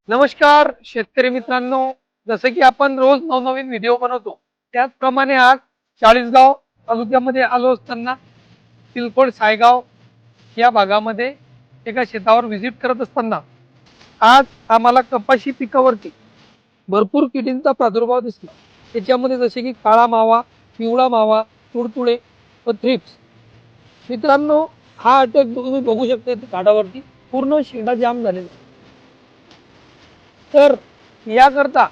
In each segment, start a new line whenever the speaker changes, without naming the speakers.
नमस्कार शेतकरी मित्रांनो, जसं की आपण रोज नवनवीन व्हिडिओ बनवतो त्याचप्रमाणे आज चाळीसगाव तालुक्यामध्ये आलो असताना तिलकोड सायगाव या भागामध्ये एका शेतावर व्हिजिट करत असताना आज आम्हाला कपाशी पिकावरती भरपूर किडींचा प्रादुर्भाव दिसला। त्याच्यामध्ये जसे की काळा मावा, पिवळा मावा, तुडतुडे व थ्रिप्स। मित्रांनो, हा अटॅक तुम्ही बघू शकता झाडावरती पूर्ण शेंडा जाम झालेला। तर याकरता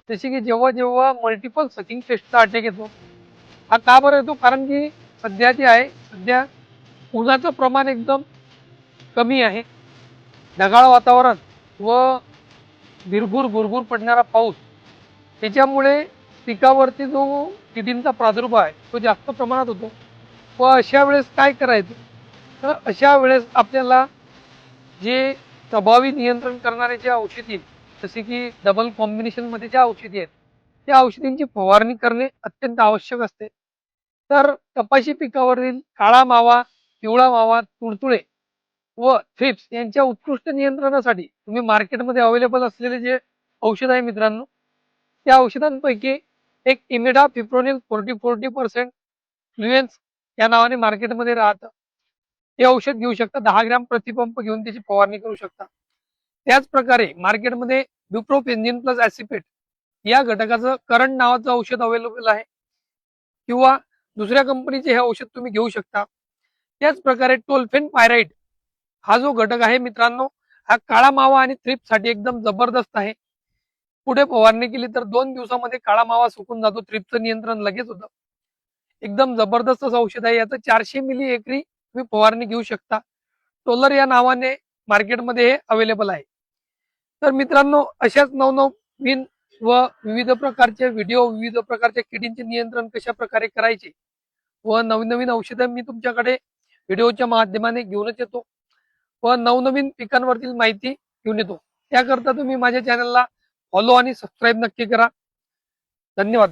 जसे की जेव्हा जेव्हा मल्टिपल सकिंग पेस्टचा अटॅक येतो, हा का बरं येतो? कारण की सध्या जे आहे, सध्या उन्हाचं प्रमाण एकदम कमी आहे, ढगाळ वातावरण व भिरभूर भुरभूर पडणारा पाऊस, त्याच्यामुळे पिकावरती जो किडींचा प्रादुर्भाव आहे तो जास्त प्रमाणात होतो। व अशा वेळेस काय करायचं? तर अशा वेळेस आपल्याला जे प्रभावी नियंत्रण करणारे जे औषधी आहेत, जसे की डबल कॉम्बिनेशनमध्ये ज्या औषधी आहेत, त्या औषधींची फवारणी करणे अत्यंत आवश्यक असते। तर कपाशी पिकावरील काळा मावा, पिवळा मावा, तुडतुडे व थ्रिप्स यांच्या उत्कृष्ट नियंत्रणासाठी तुम्ही मार्केटमध्ये अवेलेबल असलेले जे औषध आहे मित्रांनो, त्या औषधांपैकी एक इमिडा फिप्रोनिल 40% फ्लुएन्स या नावाने मार्केटमध्ये राहतं। हे औषध घेऊ शकता, 10 ग्रॅम प्रतिपंप घेऊन त्याची फवारणी करू शकता। त्याच प्रकारे मार्केटमध्ये ब्युप्रोफेन्झिन प्लस ऍसिपेट या घटकाचं करंट नावाचं औषध अवेलेबल आहे, किंवा दुसऱ्या कंपनीचे हे औषध तुम्ही घेऊ शकता। त्याच प्रकारे टोल्फेन पायराइड हा जो घटक आहे मित्रांनो, हा काळा मावा आणि थ्रिप्ससाठी एकदम जबरदस्त आहे। पुढे फवारणी केली तर 2 दिवसामध्ये काळा मावा सुकून जातो, थ्रिप्सचं नियंत्रण लगेच होतं। एकदम जबरदस्त असं औषध आहे, याचं 400 मिली एकरी तुम्ही फवारणी घेऊ शकता। टोलर या नावाने मार्केटमध्ये हे अवेलेबल आहे। तर मित्रांनो, अशाच नवनवीन व विविध प्रकारचे व्हिडिओ, विविध प्रकारच्या किडींचे नियंत्रण कशा प्रकारे करायचे व नवीन नवीन औषधं मी तुमच्याकडे व्हिडिओच्या माध्यमाने घेऊनच येतो व नवनवीन पिकांवरील माहिती घेऊन येतो। त्याकरता तुम्ही माझ्या चॅनलला फॉलो आणि सबस्क्राईब नक्की करा। धन्यवाद।